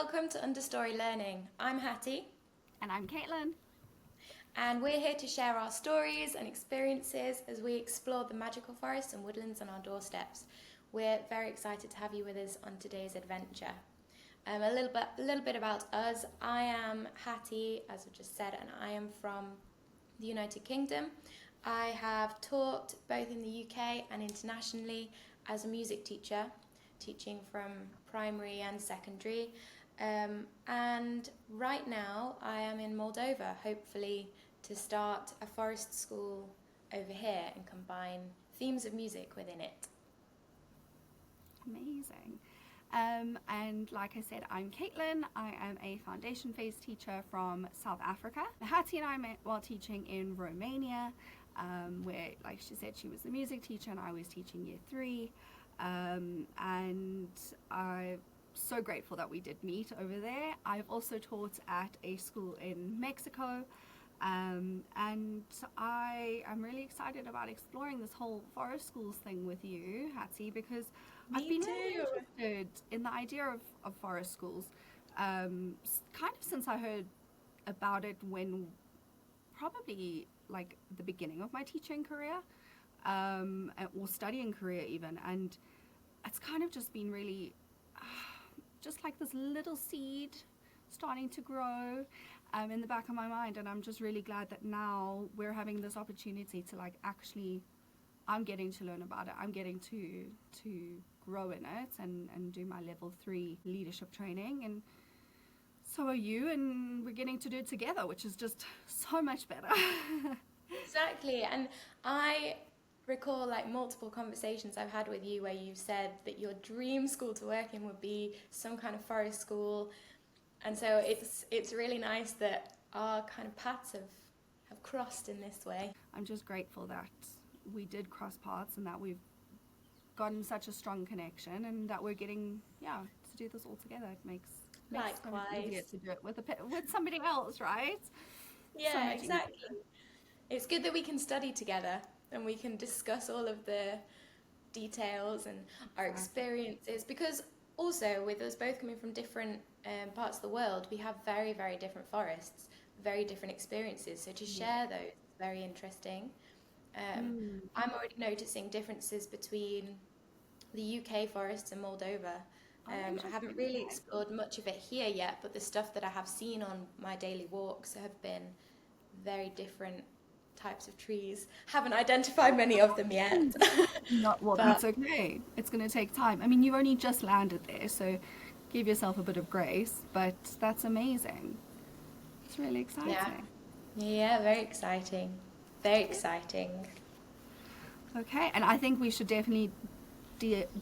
welcome to Understory Learning. I'm Hattie, And I'm Caitlin. and we're here to share our stories and experiences as we explore the magical forests and woodlands on our doorsteps. We're very excited to have you with us on today's adventure. A little bit about us. I am Hattie, as I just said, and I am from the United Kingdom. I have taught both in the UK and internationally as a music teacher, teaching from primary and secondary. And right now I am in Moldova, hopefully to start a forest school over here and combine themes of music within it. Amazing. And like I said, I'm Caitlin. I am a foundation phase teacher from South Africa. Hattie and I met while teaching in Romania, where, like she said, she was the music teacher and I was teaching year 3. And I'm so grateful that we did meet over there. I've also taught at a school in Mexico. And I am really excited about exploring this whole forest schools thing with you, Hattie, because I've Me been really too. interested in the idea of forest schools, kind of since I heard about it when probably like the beginning of my teaching career, or studying career even. And it's kind of just been really just like this little seed starting to grow in the back of my mind, and I'm just really glad that now we're having this opportunity to like actually I'm getting to learn about it. I'm getting to grow in it and do my level 3 leadership training, and so are you, and we're getting to do it together, which is just so much better. Exactly. And I recall like multiple conversations I've had with you where you've said that your dream school to work in would be some kind of forest school. And so it's really nice that our kind of paths have crossed in this way. I'm just grateful that we did cross paths and that we've gotten such a strong connection and that we're getting to do this all together. It makes it so much easier Likewise. to do it with somebody else, right? So Yeah, much easier. exactly. It's good that we can study together and we can discuss all of the details and our Exactly. experiences, because also with us both coming from different parts of the world, we have very, very different forests, very different experiences. So to Yeah. share those is very interesting. Mm. I'm already noticing differences between the UK forests and Moldova. Oh, I haven't interesting. really Okay. explored much of it here yet, but the stuff that I have seen on my daily walks have been very different types of trees. Haven't identified many of them yet, Not well, but that's okay. It's going to take time. I mean, you've only just landed there, so give yourself a bit of grace, but that's amazing. It's really yeah, exciting. yeah, very exciting. Very exciting. Okay, and I think we should definitely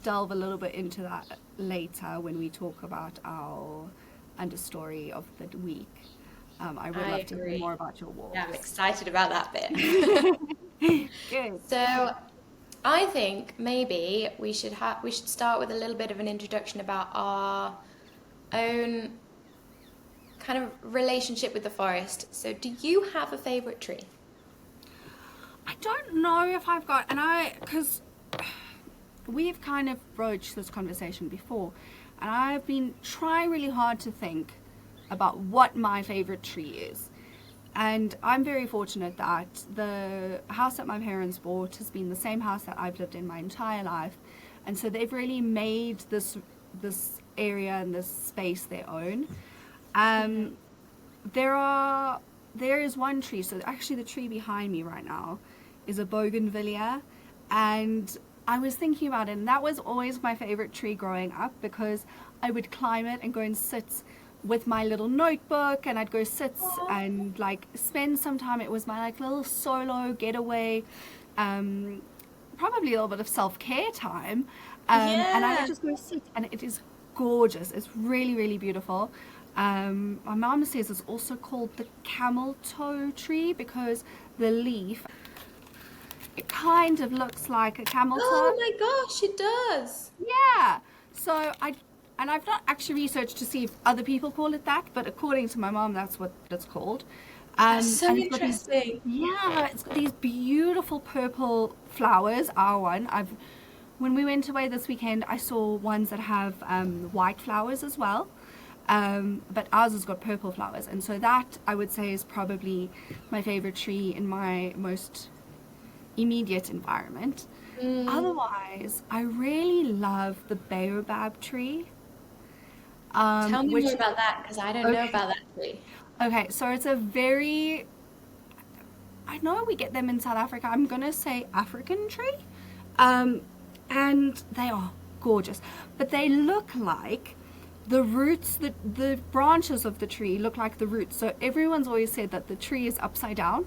delve a little bit into that later when we talk about our understory of the week. I would I love to hear more agree. about your Yeah, I'm walks. excited about that bit. Good. So I think maybe we should start with a little bit of an introduction about our own kind of relationship with the forest. So do you have a favorite tree? I don't know if I've got, because we've kind of broached this conversation before, and I've been trying really hard to think about what my favorite tree is. And I'm very fortunate that the house that my parents bought has been the same house that I've lived in my entire life. And so they've really made this area and this space their own. Mm-hmm. Um, there is one tree. So actually, the tree behind me right now is a bougainvillea, and I was thinking about it, and that was always my favorite tree growing up because I would climb it and go and sit with my little notebook, and I'd go sit and like spend some time. It was my like little solo getaway, um, probably a little bit of self-care time, and I would Yeah. just go sit, and it is gorgeous. It's really, really beautiful. My mom says it's also called the camel toe tree because the leaf, it kind of looks like a camel toe. Oh my gosh, it does. Yeah. So I've not actually researched to see if other people call it that, but according to my mom, that's what it's called. That's so And it's got these, interesting. yeah, it's got these beautiful purple flowers. Our one, when we went away this weekend, I saw ones that have white flowers as well. But ours has got purple flowers, and so that I would say is probably my favorite tree in my most immediate environment. Otherwise, I really love the baobab tree, Tell me more which about that because I don't know okay, about that tree. okay, so it's a very, I know we get them in South Africa. I'm gonna say African tree, um, and they are gorgeous, but they look like the roots, the branches of the tree look like the roots. So everyone's always said that the tree is upside down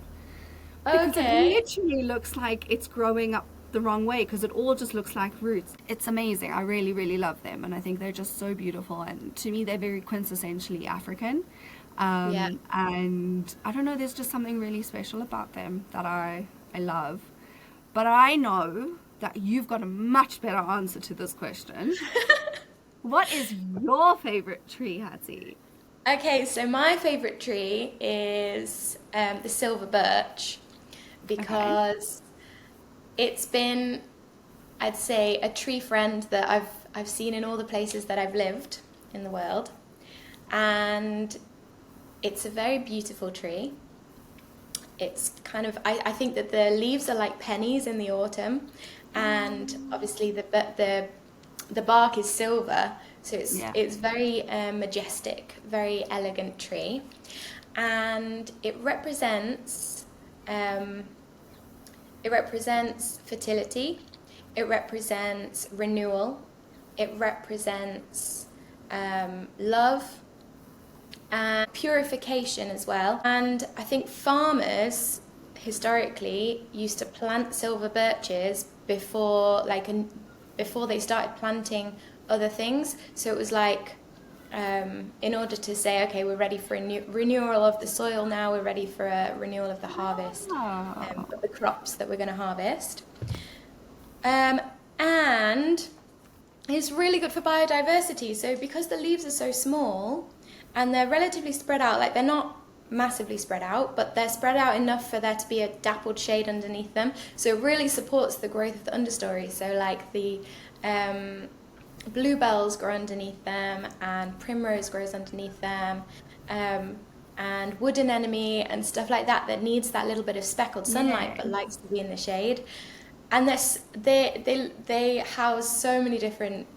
because it Okay. literally looks like it's growing up the wrong way because it all just looks like roots. It's amazing. I really, really love them, and I think they're just so beautiful. And to me, they're very quintessentially African. Yeah. And I don't know, there's just something really special about them that I love. But I know that you've got a much better answer to this question. What is your favorite tree, Hattie? Okay, so my favorite tree is the silver birch Okay. because it's been, I'd say, a tree friend that I've seen in all the places that I've lived in the world, and it's a very beautiful tree. It's kind of I think that the leaves are like pennies in the autumn, and obviously the bark is silver, so Yeah. it's very majestic, very elegant tree, and um, it represents fertility, it represents renewal, it represents love and purification as well. And I think farmers historically used to plant silver birches before they started planting other things. So it was like in order to say, okay, we're ready for a renewal of the soil now, we're ready for a renewal of the harvest Oh. of the crops that we're going to harvest. Um, and it's really good for biodiversity. So because the leaves are so small and they're relatively spread out, like they're not massively spread out, but they're spread out enough for there to be a dappled shade underneath them. So it really supports the growth of the understory. So like the bluebells grow underneath them, and primrose grows underneath them, um, and wood anemone and stuff like that that needs that little bit of speckled sunlight Yeah. but likes to be in the shade. And they house so many different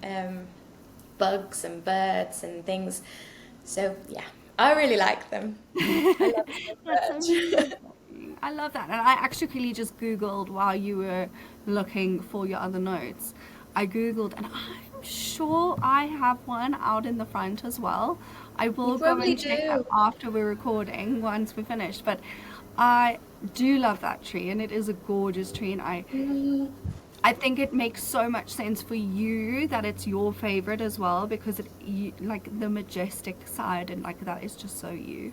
bugs and birds and things. So yeah, I really like them. I love That's birch. amazing. I love that. And I actually just Googled while you were looking for your other notes. I Googled, and I'm sure I have one out in the front as well. I You will go probably and check that do. after we're recording once we're finished. But I do love that tree, and it is a gorgeous tree. And Mm, I think it makes so much sense for you that it's your favorite as well because like the majestic side and like that is just so you.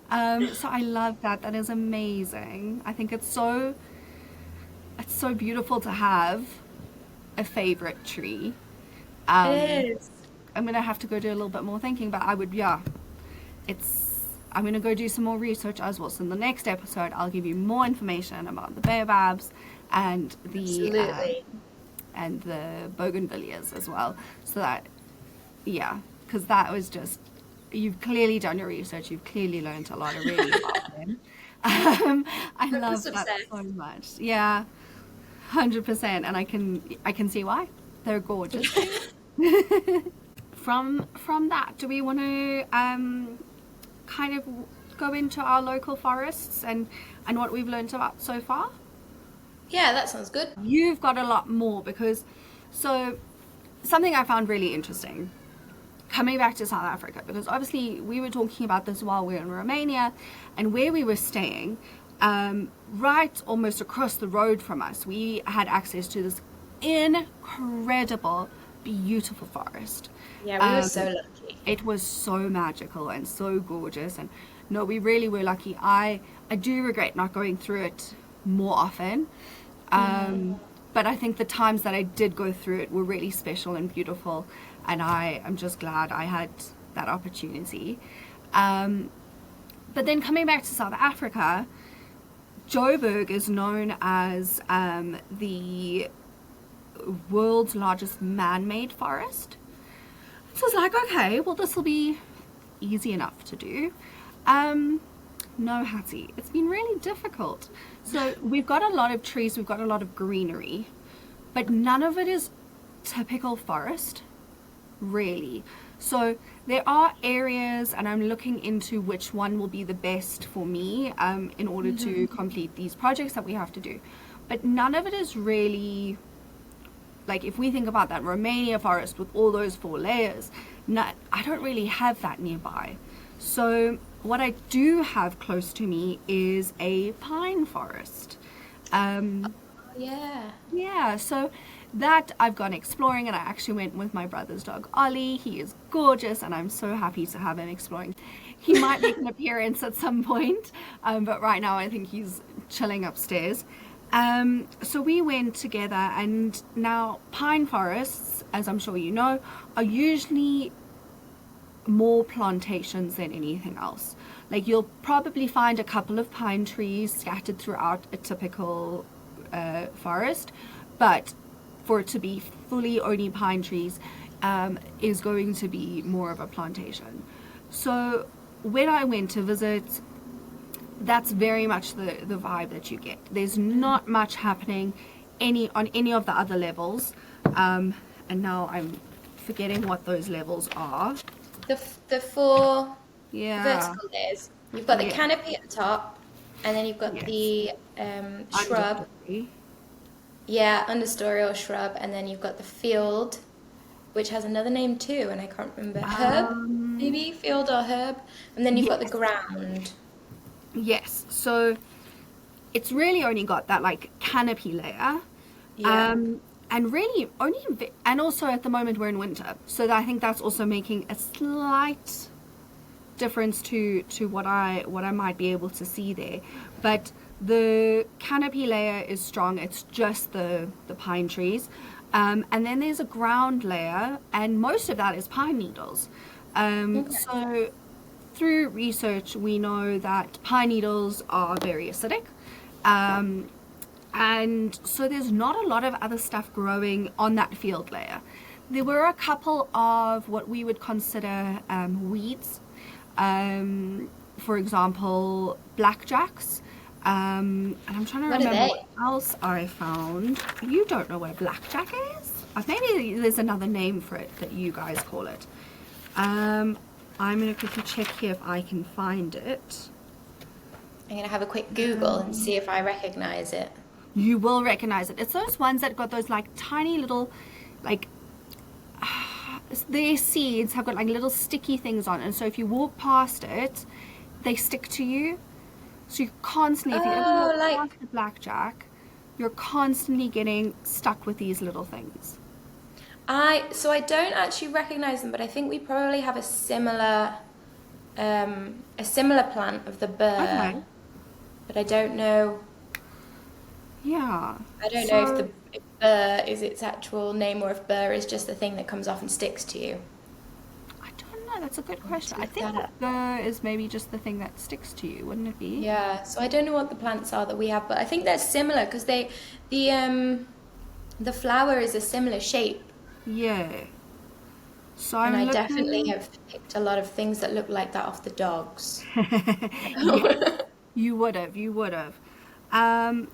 Um, so I love that. That is amazing. I think it's so beautiful to have a favorite tree. Um, it is. I'm gonna have to go do a little bit more thinking, but I would, yeah. It's I'm gonna go do some more research as well. So in the next episode, I'll give you more information about the baobabs and Absolutely. the bougainvilleas as well. So that yeah, because that was just you've clearly done your research. You've clearly learned a lot. I really love them. I I'm love that obsessed. so much. Yeah, 100%, and I can see why. They're gorgeous. From that, do we want to kind of go into our local forests and what we've learned about so far? Yeah, that sounds good. You've got a lot more because so something I found really interesting coming back to South Africa, because obviously we were talking about this while we were in Romania, and where we were staying, right almost across the road from us, we had access to this incredible, beautiful forest. Yeah, we were Um, so lucky. it was so magical and so gorgeous, and no, we really were lucky. I do regret not going through it more often, um, but I think the times that I did go through it were really special and beautiful, and I'm just glad I had that opportunity. Um, but then coming back to South Africa, Joburg is known as the world's largest man-made forest. So I was like, okay, well, this will be easy enough to do. No, Hattie, it's been really difficult. So we've got a lot of trees, we've got a lot of greenery, but none of it is typical forest, really. So there are areas, and I'm looking into which one will be the best for me in order to complete these projects that we have to do. But none of it is really, like if we think about that Romania forest with all those 4 layers, I don't really have that nearby. So what I do have close to me is a pine forest. Yeah, so that I've gone exploring, and I actually went with my brother's dog Ollie. He is gorgeous, and I'm so happy to have him exploring. He might make an appearance at some point, but right now I think he's chilling upstairs. So we went together, and now pine forests, as I'm sure you know, are usually more plantations than anything else. Like you'll probably find a couple of pine trees scattered throughout a typical forest, but for it to be fully only pine trees is going to be more of a plantation. So when I went to visit, that's very much the vibe that you get. There's not much happening on any of the other levels, and now I'm forgetting what those levels are. The 4 Yeah. vertical layers. You've got the Yeah. canopy at the top, and then you've got Yes. the shrub. Understory. Yeah, understory or shrub, and then you've got the field, which has another name too, and I can't remember. Herb, maybe field or herb, and then you've got the ground. Yes. So it's really only got that like canopy layer. Yeah. And really only, and also at the moment we're in winter, so I think that's also making a slight difference to what I might be able to see there. But the canopy layer is strong. It's just the pine trees, and then there's a ground layer, and most of that is pine needles. So through research, we know that pine needles are very acidic. And so there's not a lot of other stuff growing on that field layer. There were a couple of what we would consider weeds. For example, blackjacks. And I'm trying to remember what else I found. You don't know what a blackjack is? Maybe there's another name for it that you guys call it. I'm going to quickly check here if I can find it. I'm going to have a quick Google and see if I recognize it. You will recognize it. It's those ones that got those like tiny little, like, their seeds have got like little sticky things on it. And so if you walk past it, they stick to you. So you're constantly, if you ever walk past a blackjack, you're constantly getting stuck with these little things. So I don't actually recognize them, but I think we probably have a similar plant of the burr. Okay. But I don't know. Yeah. I don't know if burr is its actual name, or if burr is just the thing that comes off and sticks to you. I don't know. That's a good question. I think burr is maybe just the thing that sticks to you, wouldn't it be? Yeah. So I don't know what the plants are that we have, but I think they're similar because the flower is a similar shape. Yeah. So and I definitely have picked a lot of things that look like that off the dogs. You would have.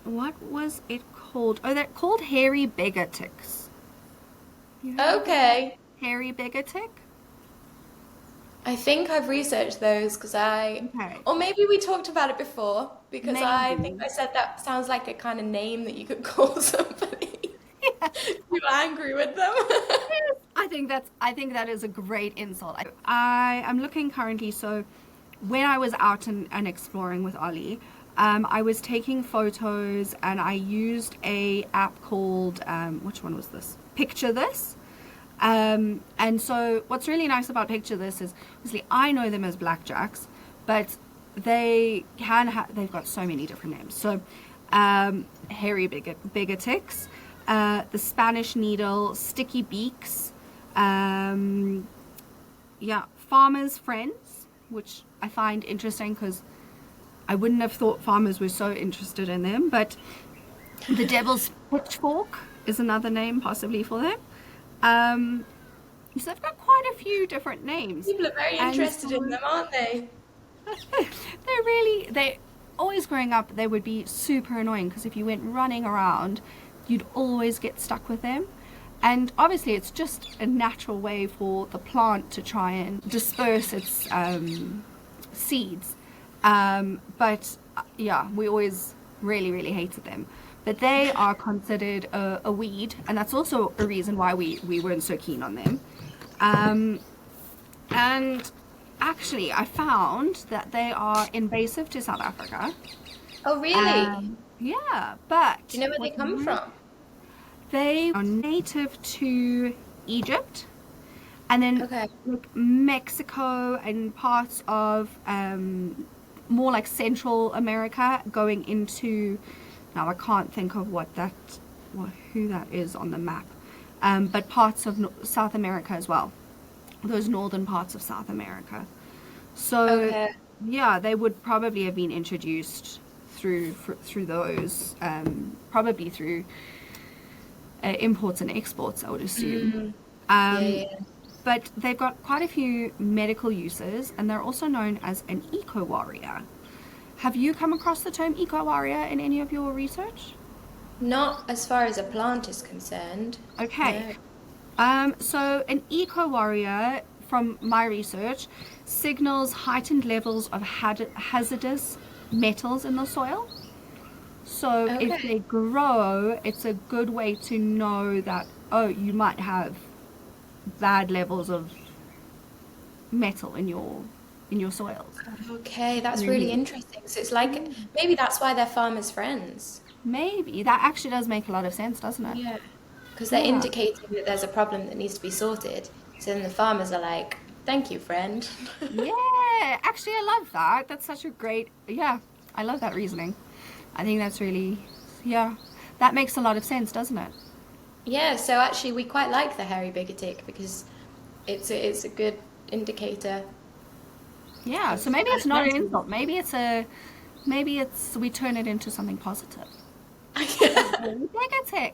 What was it called? Oh, they're called hairy beggar ticks. Okay. Hairy beggar tick? I think I've researched those because or maybe we talked about it before, because I think I said that sounds like a kind of name that you could call somebody. Yeah. You're angry with them. I think that is a great insult. I'm looking currently, so when I was out and exploring with Ollie, I was taking photos, and I used a app called, which one was this? Picture This. And so what's really nice about Picture This is, obviously I know them as blackjacks, but they've got so many different names. So hairy bigger ticks, the Spanish needle, sticky beaks, farmers' friends, which I find interesting because I wouldn't have thought farmers were so interested in them, but the devil's pitchfork, is another name possibly for them. So they've got quite a few different names. People are very And interested so in them, aren't they? they always growing up, they would be super annoying because if you went running around, you'd always get stuck with them. And obviously, it's just a natural way for the plant to try and disperse its seeds. But yeah, we always really, really hated them. But they are considered a weed, and that's also a reason why we weren't so keen on them. And actually, I found that they are invasive to South Africa. Oh, really? Yeah, but Do you know where they come from? they are native to Egypt, and then Okay. like Mexico and parts of more like Central America, going into, now I can't think of who that is on the map, but parts of South America as well, those northern parts of South America. So Okay. yeah, they would probably have been introduced through those, probably through imports and exports, I would assume. Mm, yeah, Um, yeah. but they've got quite a few medical uses, and they're also known as an eco warrior. Have you come across the term eco warrior in any of your research? Not as far as a plant is concerned. Okay. No. So an eco warrior, from my research, signals heightened levels of hazardous metals in the soil. So if Okay. they grow, it's a good way to know that, oh, you might have bad levels of metal in your soils. Okay, that's really Really? interesting. So it's like maybe that's why they're farmers' friends. Maybe that actually does make a lot of sense, doesn't it? Yeah. Because they're Yeah. indicating that there's a problem that needs to be sorted. So then the farmers are like, "Thank you, friend." Yeah, actually, I love that. That's such a great, yeah, I love that reasoning. I think that's really, yeah, that makes a lot of sense, doesn't it? Yeah, so actually we quite like the hairy bigotic because it's a good indicator Yeah, of so maybe it's not an fundamentals. insult. Maybe it's, we turn it into something positive. Negative.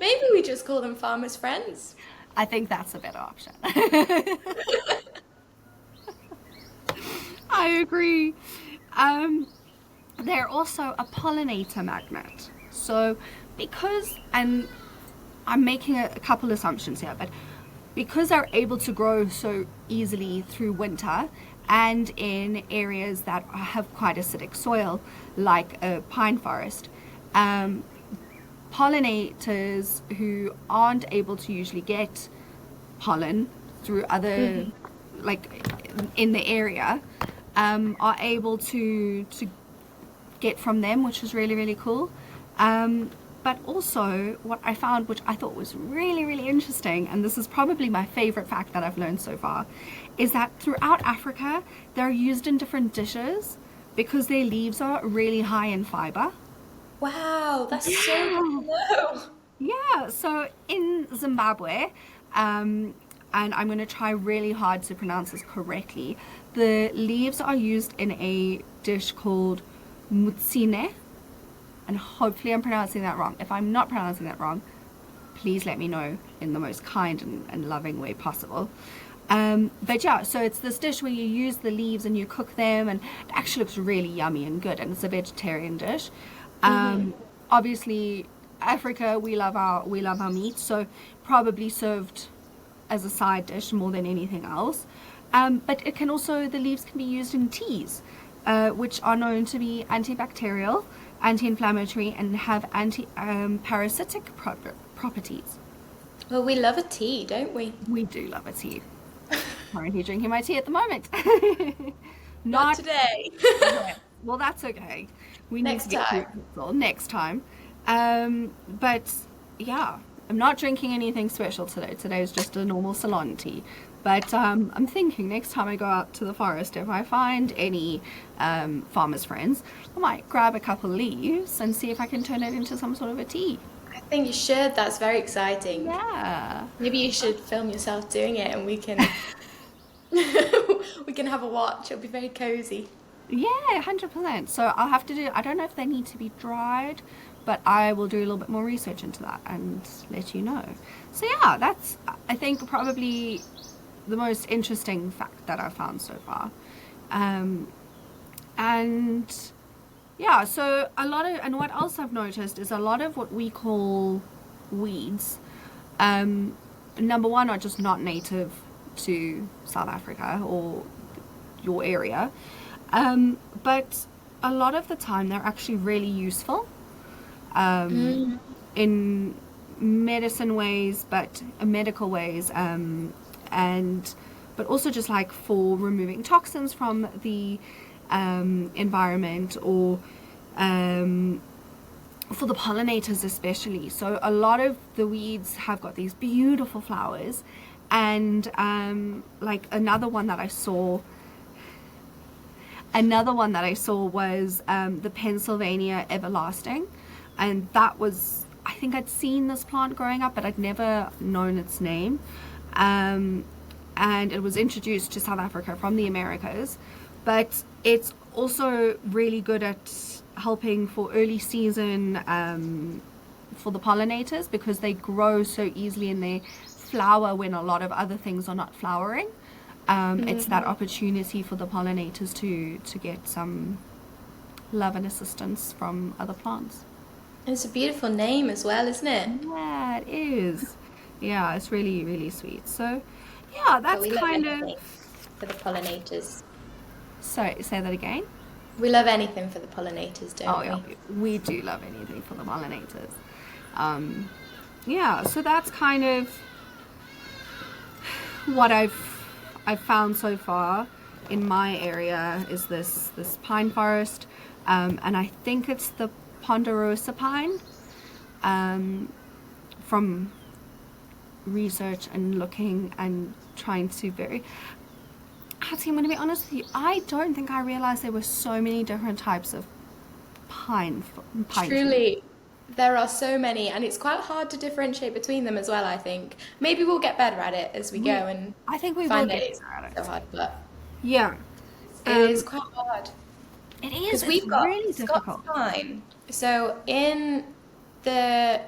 Maybe we just call them farmers' friends. I think that's a better option. I agree. Um, they're also a pollinator magnet. So, and I'm making a couple assumptions here, but because they're able to grow so easily through winter and in areas that have quite acidic soil, like a pine forest, um, pollinators who aren't able to usually get pollen through other, Hmm. like in the area, are able to get from them, which is really, really cool. But also, what I found, which I thought was really, really interesting, and this is probably my favorite fact that I've learned so far, is that throughout Africa, they're used in different dishes because their leaves are really high in fiber. Wow, that's so good Yeah. to know. Yeah, so in Zimbabwe, and I'm going to try really hard to pronounce this correctly, the leaves are used in a dish called mutsine, and hopefully I'm pronouncing that wrong. If I'm not pronouncing that wrong, please let me know in the most kind and loving way possible. But yeah, so it's this dish where you use the leaves and you cook them, and it actually looks really yummy and good, and it's a vegetarian dish. Hmm. Obviously, Africa, we love our meat, so probably served as a side dish more than anything else. But it can also, the leaves can be used in teas, which are known to be antibacterial, anti-inflammatory, and have anti-parasitic properties. Well, we love a tea, don't we? We do love a tea. Currently drinking my tea at the moment. Not Not today. yeah. Well, that's okay. We need to Next get through time. it all next time. But yeah, I'm not drinking anything special today. Today is just a normal salon tea. But I'm thinking next time I go out to the forest, if I find any farmers' friends, I might grab a couple leaves and see if I can turn it into some sort of a tea. I think you should. That's very exciting. Yeah. Maybe you should film yourself doing it and we can we can have a watch. It'll be very cozy. Yeah, 100%. So I'll have to do, I don't know if they need to be dried but I will do a little bit more research into that and let you know. So yeah, that's, I think, probably the most interesting fact that I've found so far. And yeah, so a lot of, and what else I've noticed is a lot of what we call weeds, number one, are just not native to South Africa or your area. But a lot of the time they're actually really useful in medicine ways, but medical ways, and but also just like for removing toxins from the environment, or for the pollinators especially. So a lot of the weeds have got these beautiful flowers, and like another one that I saw was the Pennsylvania everlasting, and that was, I think I'd seen this plant growing up, but I'd never known its name, and it was introduced to South Africa from the Americas, but it's also really good at helping for early season for the pollinators, because they grow so easily and they flower when a lot of other things are not flowering. It's that opportunity for the pollinators to get some love and assistance from other plants. It's a beautiful name as well, isn't it? Yeah, it is. Yeah, it's really, really sweet. So, yeah, that's we love kind of... anything for the pollinators. Sorry, say that again? We love anything for the pollinators, don't we? Yeah, we do love anything for the pollinators. Yeah, so that's kind of what I've found so far in my area, is this pine forest, and I think it's the ponderosa pine, from research and looking and trying to actually, I'm going to be honest with you, I don't think I realized there were so many different types of pine Truly, there are so many, and it's quite hard to differentiate between them as well, I think. Maybe we'll get better at it as we go, and I think we find will that get it's better at so it. hard, but Yeah. it is quite hard. It is. Because It's we've got really Scots difficult. pine. So the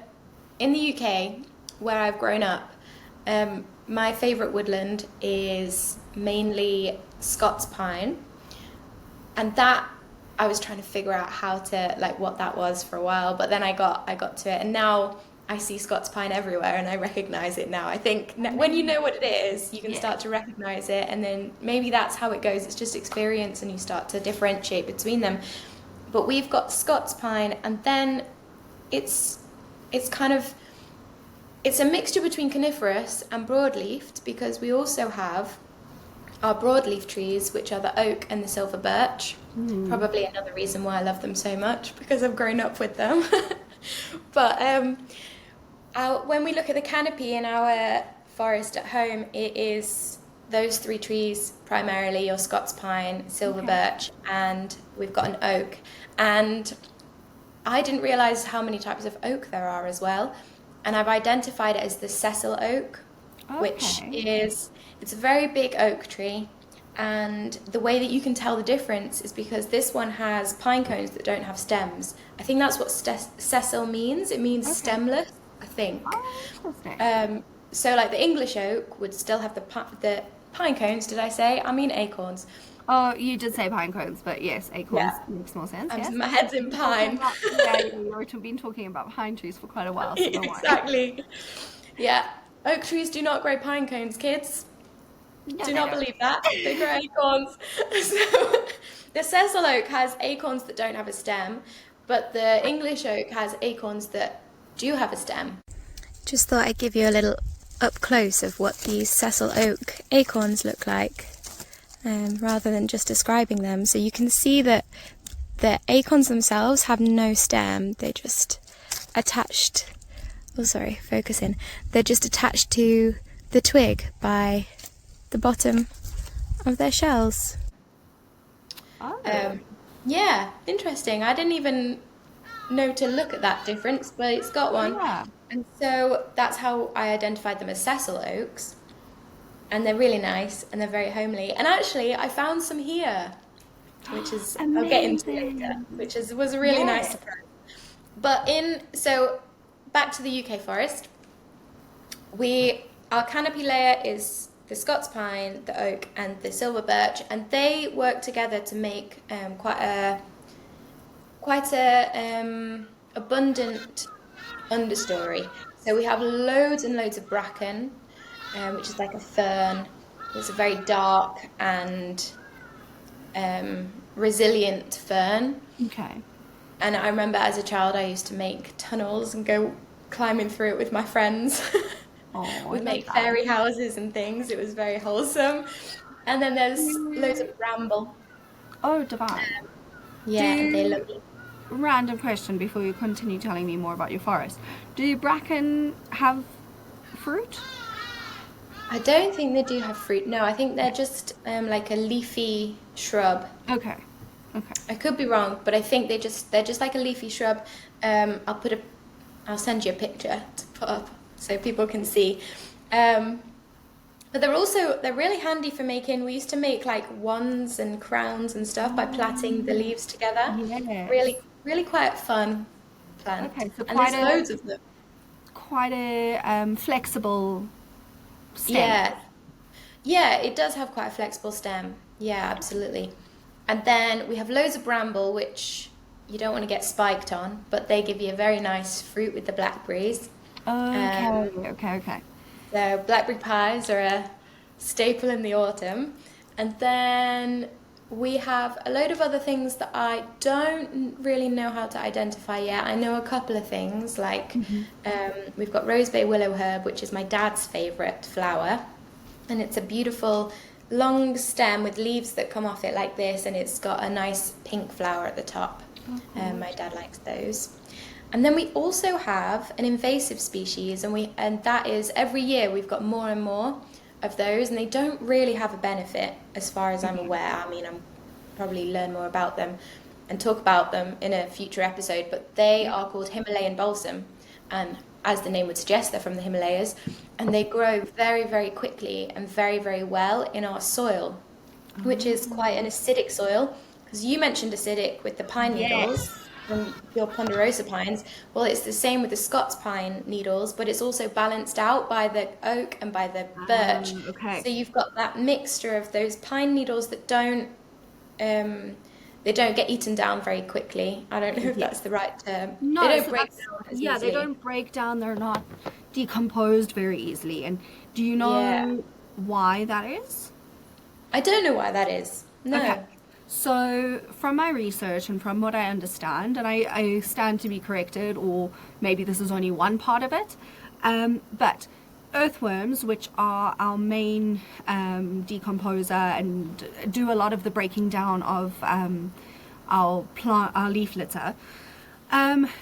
in the UK, where I've grown up, my favourite woodland is mainly Scots pine, and that I was trying to figure out how to, like, what that was for a while, but then I got to it, and now I see Scots pine everywhere, and I recognise it now. I think when you know what it is, you can start to recognise it, and then maybe that's how it goes. It's just experience, and you start to differentiate between them. But we've got Scots pine, and then it's kind of, it's a mixture between coniferous and broadleafed, because we also have our broadleaf trees, which are the oak and the silver birch. Probably another reason why I love them so much, because I've grown up with them. But when we look at the canopy in our forest at home, it is those three trees primarily: your Scots pine, silver birch, and we've got an oak. And I didn't realise how many types of oak there are as well. And I've identified it as the Cecil oak, which is, it's a very big oak tree. And the way that you can tell the difference is because this one has pine cones that don't have stems. I think that's what Cecil means. It means stemless, I think. So like the English oak would still have the pine cones, did I say? I mean acorns. Oh, you did say pine cones, but yes, acorns makes more sense. Yes. My head's in pine. We've been talking about pine trees for quite a while. So exactly. Yeah. Oak trees do not grow pine cones, kids. No, do not believe that. They grow acorns. So the Cecil oak has acorns that don't have a stem, but the English oak has acorns that do have a stem. Just thought I'd give you a little up close of what these Cecil oak acorns look like, rather than just describing them. So you can see that the acorns themselves have no stem. They're just attached. Oh, sorry, focus in. They're just attached to the twig by the bottom of their shells. Yeah, interesting. I didn't even know to look at that difference, but it's got one. Yeah. And so that's how I identified them as Cecil oaks. And they're really nice, and they're very homely. And actually, I found some here, which is, I'll get into later, which was a really nice surprise. So back to the UK forest, our canopy layer is the Scots pine, the oak, and the silver birch, and they work together to make quite a abundant understory. So we have loads and loads of bracken, which is like a fern. It's a very dark and resilient fern. Okay. And I remember as a child, I used to make tunnels and go climbing through it with my friends. Oh, I We'd love make that. fairy houses and things. It was very wholesome. And then there's loads of bramble. Oh, divine. Yeah, and they Do look. random question before you continue telling me more about your forest. Do bracken have fruit? I don't think they do have fruit. No, I think they're just like a leafy shrub. Okay. Okay. I could be wrong, but I think they're just like a leafy shrub. I'll put a I'll send you a picture to put up so people can see. Um, but they're really handy for making. We used to make like wands and crowns and stuff by plaiting the leaves together. Yes. Really, really quite fun plant. Okay, so And there's loads of them. quite a flexible stem. Yeah, yeah, it does have quite a flexible stem. Yeah, absolutely. And then we have loads of bramble, which you don't want to get spiked on, but they give you a very nice fruit with the blackberries. Okay, Um, okay. so blackberry pies are a staple in the autumn. And then we have a load of other things that I don't really know how to identify yet. I know a couple of things, like we've got rosebay willow herb, which is my dad's favourite flower. And it's a beautiful long stem with leaves that come off it like this, and it's got a nice pink flower at the top. My dad likes those. And then we also have an invasive species, and that is every year we've got more and more of those, and they don't really have a benefit as far as I'm aware. I mean, I'm probably learn more about them and talk about them in a future episode, but they are called Himalayan balsam, and as the name would suggest, they're from the Himalayas, and they grow very, very quickly and very, very well in our soil, which is quite an acidic soil. Because you mentioned acidic with the pine needles Yes. from your ponderosa pines. Well, it's the same with the Scots pine needles, but it's also balanced out by the oak and by the birch. Okay. So you've got that mixture of those pine needles that um, they don't get eaten down very quickly. I don't know if Yeah. that's the right term. No, They don't so break that's down as yeah, they easily. don't break down, they're not decomposed very easily. And do you Yeah. know why that is? I don't know why that is. No. Okay. So, from my research and from what I understand, and I stand to be corrected, or maybe this is only one part of it, but earthworms, which are our main decomposer and do a lot of the breaking down of our leaf litter,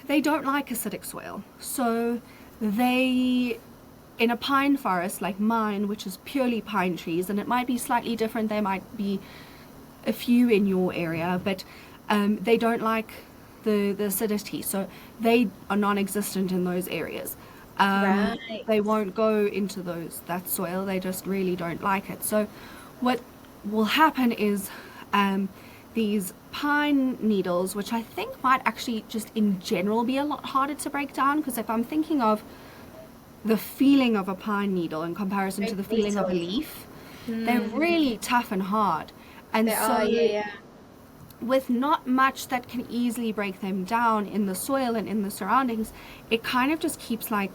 they don't like acidic soil. So, they in a pine forest like mine, which is purely pine trees, and it might be slightly different, there might be a few in your area, but they don't like the acidity, so they are non-existent in those areas. Right. They won't go into that soil. They just really don't like it. So, what will happen is these pine needles, which I think might actually just in general be a lot harder to break down, because if I'm thinking of the feeling of a pine needle in comparison to the feeling of a leaf, they're really tough and hard. And They so, are, yeah. with not much that can easily break them down in the soil and in the surroundings, it kind of just keeps like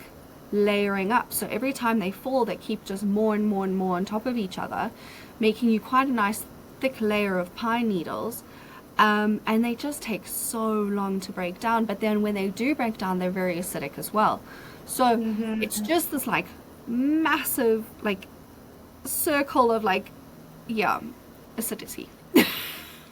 layering up. So every time they fall, they keep just more and more and more on top of each other, making you quite a nice thick layer of pine needles. And they just take so long to break down. But then when they do break down, they're very acidic as well. So it's just this like massive like circle of like, yeah, acidity.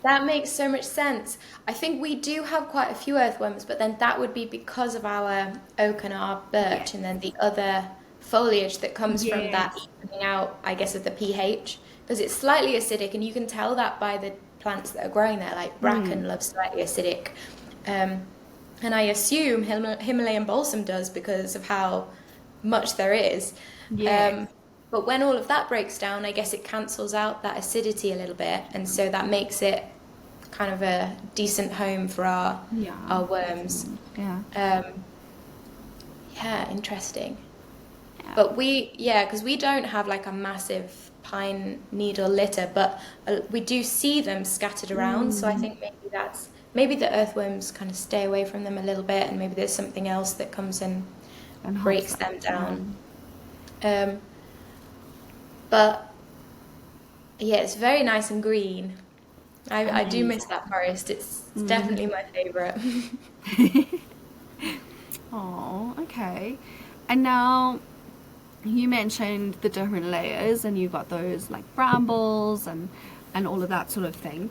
That makes so much sense. I think we do have quite a few earthworms, but then that would be because of our oak and our birch, and then the other foliage that comes from that Yes. evening out, I guess, of the pH, because it's slightly acidic, and you can tell that by the plants that are growing there, like bracken loves slightly acidic. Um, and I assume Himalayan balsam does because of how much there is. Yes. But when all of that breaks down, I guess it cancels out that acidity a little bit, and so that makes it kind of a decent home for our Yeah. worms. Yeah. Yeah, interesting. Yeah. But because we don't have like a massive pine needle litter, but we do see them scattered around. So I think maybe the earthworms kind of stay away from them a little bit, and maybe there's something else that comes and And helps breaks that. them down. Yeah. But yeah, it's very nice and green. I do miss Amazing. that forest. It's definitely my favourite. Oh, okay. And now you mentioned the different layers, and you got those like brambles and all of that sort of thing.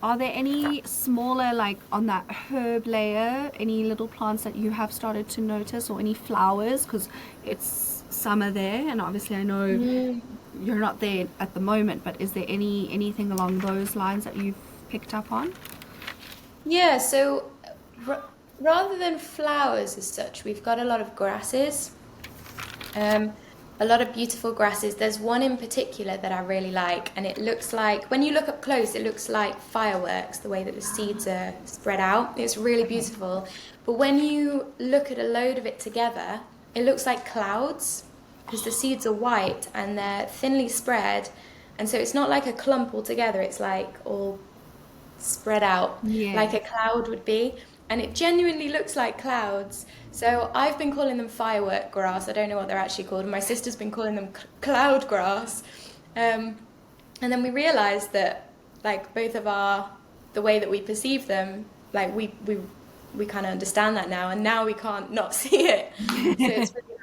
Are there any smaller, like on that herb layer, any little plants that you have started to notice, or any flowers? Because it's summer there, and obviously I know Mm. you're not there at the moment. But is there anything along those lines that you've picked up on? Yeah, so r rather than flowers as such, we've got a lot of grasses. Um, a lot of beautiful grasses. There's one in particular that I really like, and it looks like, when you look up close, it looks like fireworks, the way that the seeds are spread out. It's really Okay. beautiful. But when you look at a load of it together, it looks like clouds because the seeds are white and they're thinly spread. And so it's not like a clump all together, it's like all spread out like a Yes. cloud would be, and it genuinely looks like clouds. So I've been calling them firework grass. I don't know what they're actually called. My sister's been calling them cloud grass. Um, and then we realised that, like, both of the way that we perceive them, like we kind of understand that now, and now we can't not see it. So it's really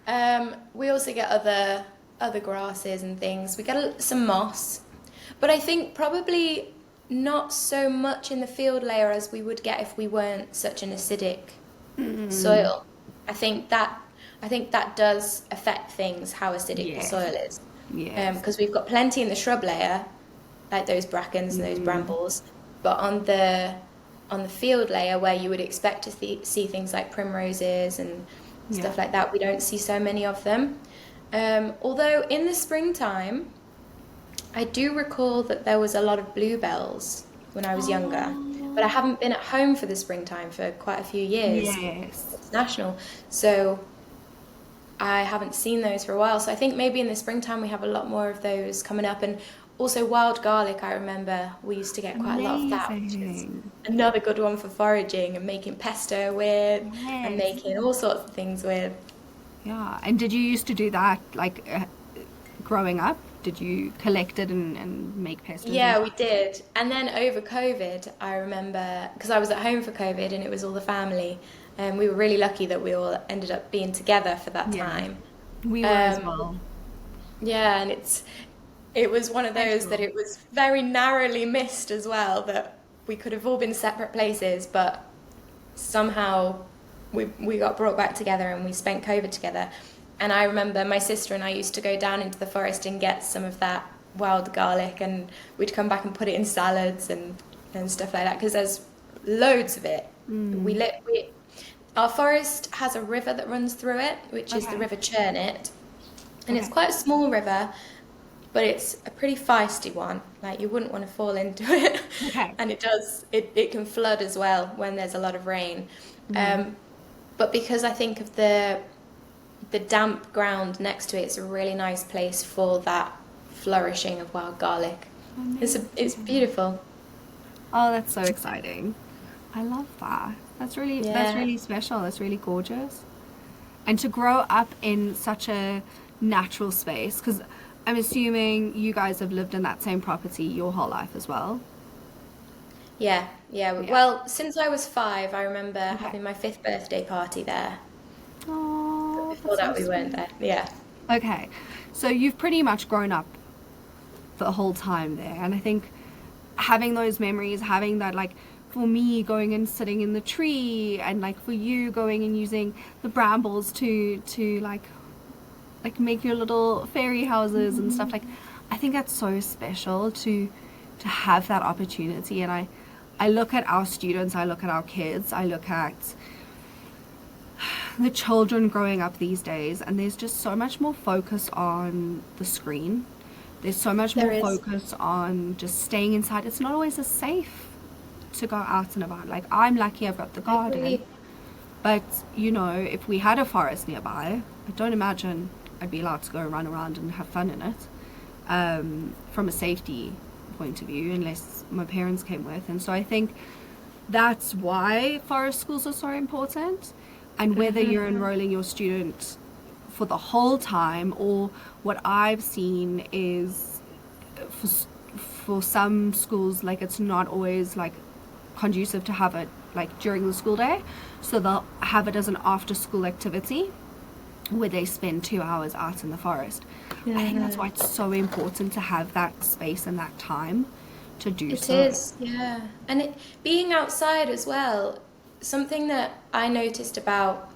nice. We also get other grasses and things. We get some moss, but I think probably not so much in the field layer as we would get if we weren't such an acidic Mm. soil. I think that I think that does affect things, how acidic the Yes. soil is, Yes. because we've got plenty in the shrub layer, like those brackens and those Mm. brambles, but on the field layer where you would expect to see things like primroses and Yeah. stuff like that, we don't see so many of them. Although in the springtime, I do recall that there was a lot of bluebells when I was younger, but I Oh. haven't been at home for the springtime for quite a few years. Yes. It's national, so I haven't seen those for a while. So I think maybe in the springtime we have a lot more of those coming up, and also wild garlic. I remember we used to get quite a lot of that, which is Amazing. another good one for foraging and making pesto with, and Yes. making all sorts of things with. Yeah. And did you used to do that like growing up? Did you collect it and make pestos and Yeah, we stuff? did. And then over COVID, I remember, because I was at home for COVID and it was all the family, and we were really lucky that we all ended up being together for that Yeah. time. We were as Um, well. yeah, and it was one of those that Special. it was very narrowly missed as well, that we could have all been separate places, but somehow we got brought back together and we spent COVID together. And I remember my sister and I used to go down into the forest and get some of that wild garlic, and we'd come back and put it in salads and stuff like that because there's loads of it. Mm. Our forest has a river that runs through it, which is the Okay. River Churnet, and it's Okay. quite a small river, but it's a pretty feisty one. Like, you wouldn't want to fall into it. Okay. And it can flood as well when there's a lot of rain. Mm. Um, but because I think of the damp ground next to it, it's a really nice place for that flourishing of wild garlic. It's Amazing. beautiful. Oh, that's so exciting. I love that. That's Yeah. really special. That's really gorgeous. And to grow up in such a natural space, because I'm assuming you guys have lived in that same property your whole life as well. Yeah, yeah. Yeah. Well, since I was 5, I remember Okay. having my 5th birthday party there. But Oh, before that's so that, we weren't sweet. there. Yeah. Okay. So you've pretty much grown up the whole time there. And I think having those memories, having that, like, for me, going and sitting in the tree, and like for you going and using the brambles to like make your little fairy houses and stuff, like, I think that's so special to have that opportunity. And I look at our students, I look at our kids, I look at the children growing up these days, and there's just so much more focus on the screen. There's so much There more is. focus on just staying inside. It's not always as safe to go out and about. Like, I'm lucky I've got the I garden, agree. but you know, if we had a forest nearby, I don't imagine I'd be allowed to go run around and have fun in it, from a safety point of view, unless my parents came with. And so I think that's why forest schools are so important. And whether you're enrolling your student for the whole time, or what I've seen is for, for some schools, like it's not always like conducive to have it like during the school day, so they'll have it as an after school activity where they spend 2 hours out in the forest. I think that's why it's so important to have that space and that time to do It so. is, yeah. And being outside as well, something that I noticed about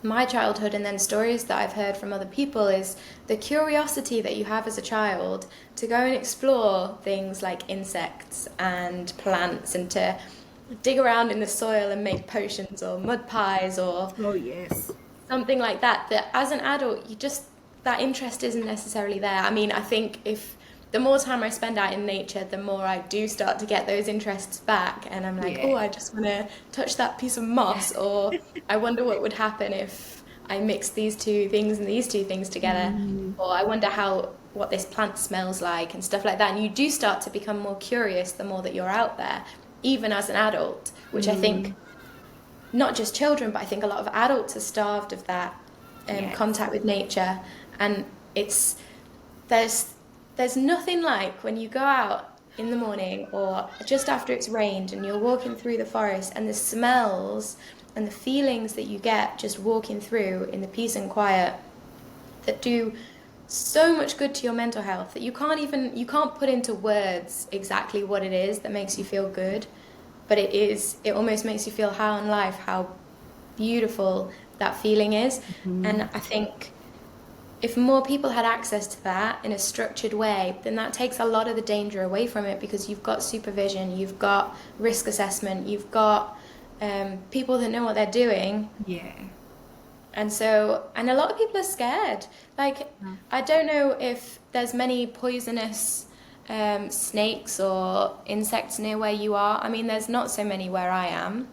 my childhood and then stories that I've heard from other people is the curiosity that you have as a child to go and explore things like insects and plants and to dig around in the soil and make potions or mud pies or Oh, yes. something like that, that as an adult you just, that interest isn't necessarily there. I mean, I think if the more time I spend out in nature, the more I do start to get those interests back, and I'm like, Yeah. oh, I just want to touch that piece of moss, or I wonder what would happen if I mix these two things and these two things together, Mm, or I wonder how what this plant smells like and stuff like that. And you do start to become more curious the more that you're out there, even as an adult, which I think mm, not just children, but I think a lot of adults are starved of that yes. contact with nature. And it's there's there's nothing like when you go out in the morning or just after it's rained and you're walking through the forest, and the smells and the feelings that you get just walking through in the peace and quiet that do so much good to your mental health that you can't put into words exactly what it is that makes you feel good, but it almost makes you feel high on life, how beautiful that feeling is. Mm, And I think if more people had access to that in a structured way, then that takes a lot of the danger away from it, because you've got supervision, you've got risk assessment, you've got people that know what they're doing. yeah. And so, and a lot of people are scared. Like, Yeah. I don't know if there's many poisonous snakes or insects near where you are. I mean, there's not so many where I am.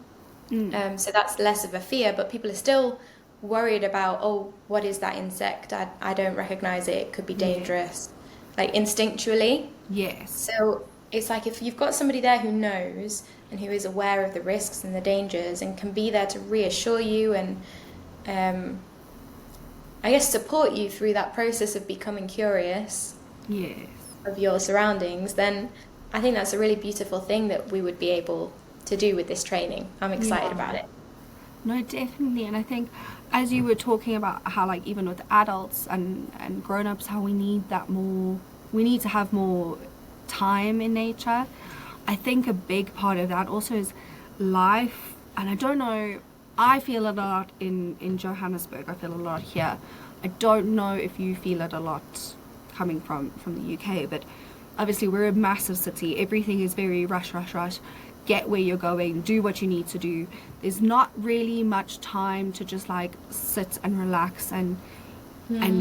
Mm, So that's less of a fear, but people are still worried about, oh, what is that insect? I don't recognize it. It could be yeah. dangerous, like instinctually. Yes. So it's like if you've got somebody there who knows and who is aware of the risks and the dangers and can be there to reassure you and um, I guess support you through that process of becoming curious Yes. of your surroundings, then I think that's a really beautiful thing that we would be able to do with this training. I'm excited Yeah. about it. No, definitely. And I think as you were talking about how like even with adults and grown-ups, how we need that more, we need to have more time in nature. I think a big part of that also is life. And I don't know, I feel it a lot in Johannesburg. I feel a lot here. I don't know if you feel it a lot coming from the UK, but obviously we're a massive city. Everything is very rush, rush, rush. Get where you're going, do what you need to do. There's not really much time to just like sit and relax and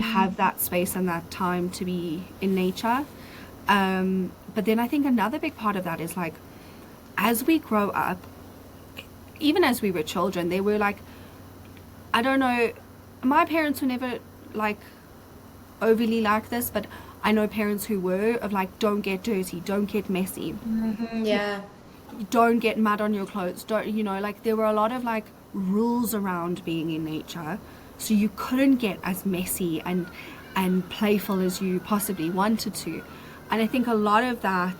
have that space and that time to be in nature. But then I think another big part of that is like, as we grow up, even as we were children, they were like, I don't know, my parents were never like overly like this, but I know parents who were of like, don't get dirty, don't get messy, Yeah. don't get mud on your clothes, don't, you know, like there were a lot of like rules around being in nature, so you couldn't get as messy and playful as you possibly wanted to. And I think a lot of that,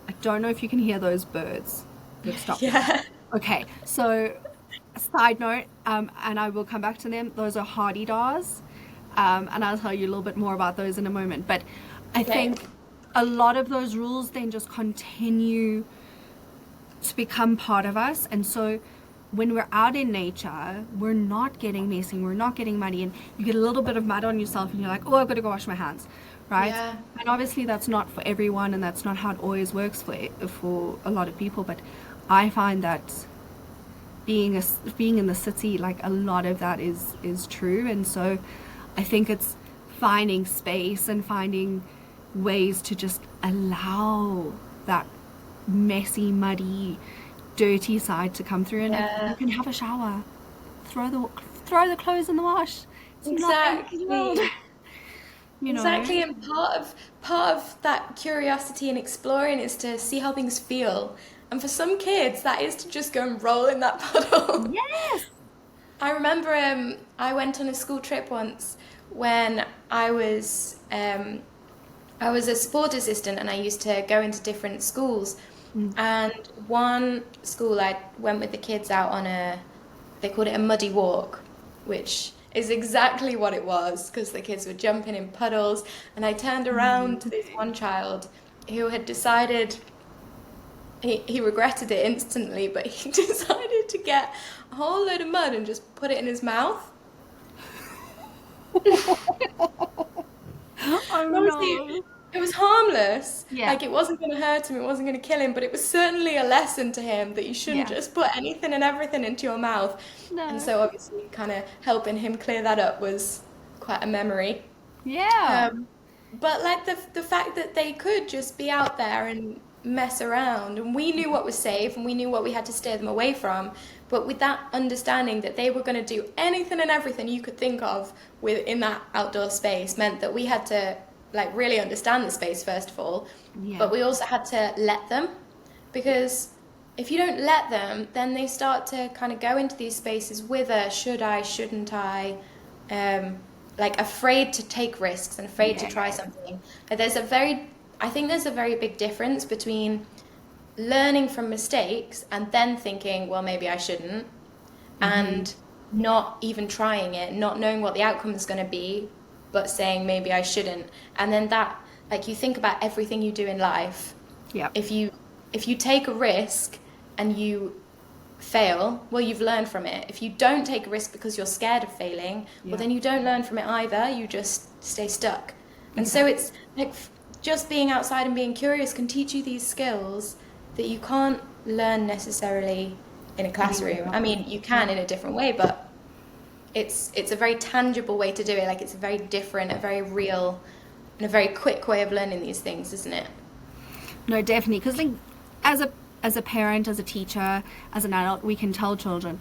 I don't know if you can hear those birds. Let's stop them. Yeah. Okay, so side note, and I will come back to them, those are hardy daws, and I'll tell you a little bit more about those in a moment. But I Okay. think a lot of those rules then just continue to become part of us. And so when we're out in nature, we're not getting messy, we're not getting muddy, and you get a little bit of mud on yourself and you're like, oh, I've got to go wash my hands, right? Yeah. And obviously that's not for everyone, and that's not how it always works for a lot of people. But I find that being in the city, like a lot of that is true. And so I think it's finding space and finding ways to just allow that messy, muddy, dirty side to come through, and like, Yeah, you can have a shower, throw the clothes in the wash. It's not the end of the world, exactly. you know. Exactly, and part of that curiosity and exploring is to see how things feel. And for some kids, that is to just go and roll in that puddle. Yes. I remember I went on a school trip once when I was a sport assistant and I used to go into different schools. Mm. And one school I went with the kids out on they called it a muddy walk, which is exactly what it was because the kids were jumping in puddles. And I turned around to this one child who had decided, he regretted it instantly, but he decided to get a whole load of mud and just put it in his mouth. Oh And obviously, no. it was harmless. Yeah. Like, it wasn't going to hurt him, it wasn't going to kill him, but it was certainly a lesson to him that you shouldn't Yeah. just put anything and everything into your mouth. And No. so, obviously, kind of helping him clear that up was quite a memory. Yeah. But like the fact that they could just be out there and mess around, and we knew what was safe and we knew what we had to steer them away from, but with that understanding that they were going to do anything and everything you could think of within that outdoor space meant that we had to like really understand the space first of all, Yeah. but we also had to let them, because if you don't let them, then they start to kind of go into these spaces with a should I, shouldn't I, um, like afraid to take risks and afraid to try something. Like I think there's a very big difference between learning from mistakes and then thinking, well, maybe I shouldn't, and not even trying it, not knowing what the outcome is going to be, but saying maybe I shouldn't. And then that, like, you think about everything you do in life. Yeah. If you take a risk and you fail, well, you've learned from it. If you don't take a risk because you're scared of failing, well, then you don't learn from it either. You just stay stuck. And so it's like just being outside and being curious can teach you these skills that you can't learn necessarily in a classroom. I mean, you can in a different way, but it's a very tangible way to do it. Like, it's a very different, a very real, and a very quick way of learning these things, isn't it? No, definitely. Because like, as a parent, as a teacher, as an adult, we can tell children,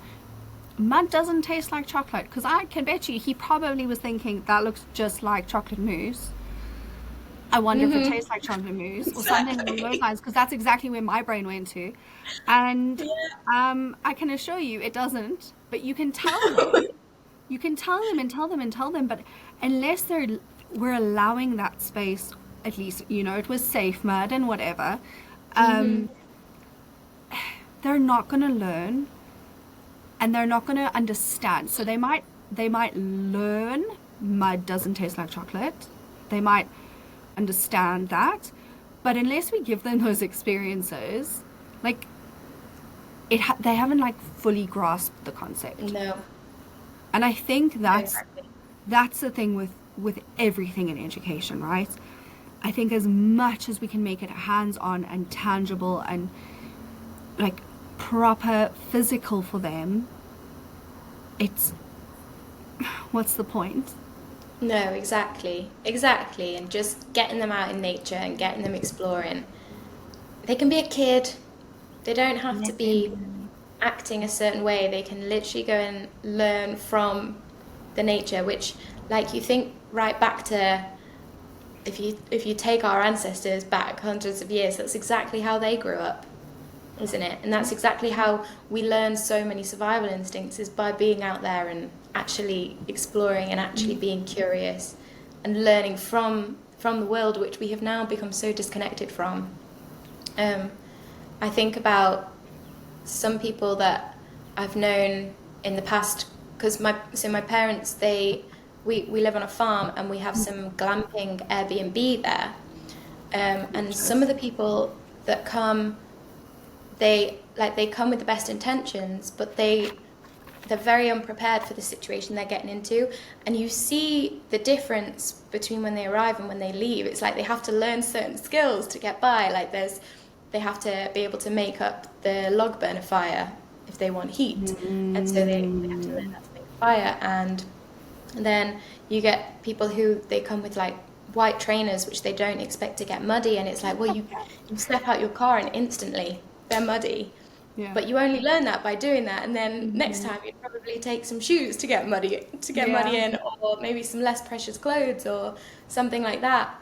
mud doesn't taste like chocolate. Because I can bet you he probably was thinking that looks just like chocolate mousse. I wonder if it tastes like chocolate mousse or something along those lines. Because that's exactly where my brain went to, and I can assure you it doesn't. But you can tell them. You can tell them and tell them and tell them, but unless we're allowing that space, at least, you know, it was safe mud and whatever, they're not going to learn and they're not going to understand. So they might learn mud doesn't taste like chocolate. They might understand that, but unless we give them those experiences, like they haven't like fully grasped the concept. No. And I think that's Exactly. that's the thing with everything in education, right? I think as much as we can make it hands-on and tangible and like proper physical for them, it's what's the point? No, exactly. Exactly. And just getting them out in nature and getting them exploring. They can be a kid. They don't have to be acting a certain way. They can literally go and learn from the nature, which, like, you think right back to, if you take our ancestors back hundreds of years, that's exactly how they grew up, isn't it? And that's exactly how we learn so many survival instincts, is by being out there and actually exploring and actually being curious and learning from the world, which we have now become so disconnected from. I think about some people that I've known in the past, because my parents, we live on a farm and we have some glamping Airbnb there, and some of the people that come, they come with the best intentions, but they're very unprepared for the situation they're getting into, and you see the difference between when they arrive and when they leave. It's like they have to learn certain skills to get by. Like, they have to be able to make up the log burner fire if they want heat, and so they have to learn how to make a fire. And then you get people who they come with like white trainers, which they don't expect to get muddy. And it's like, well, you step out your car and instantly they're muddy. Yeah. But you only learn that by doing that, and then next Mhm. time you'd probably take some shoes to get muddy Yeah. in, or maybe some less precious clothes or something like that.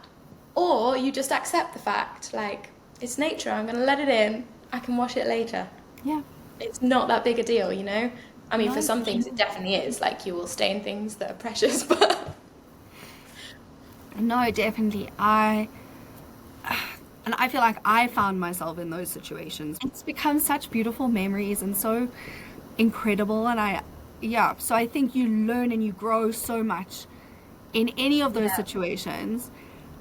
Or you just accept the fact, like, it's nature, I'm gonna let it in, I can wash it later. Yeah. It's not that big a deal, you know? I mean, for No, some for things sure. it definitely is, like you will stain things that are precious, but No, definitely. And I feel like I found myself in those situations. It's become such beautiful memories and so incredible. And yeah, so I think you learn and you grow so much in any of those yeah. situations.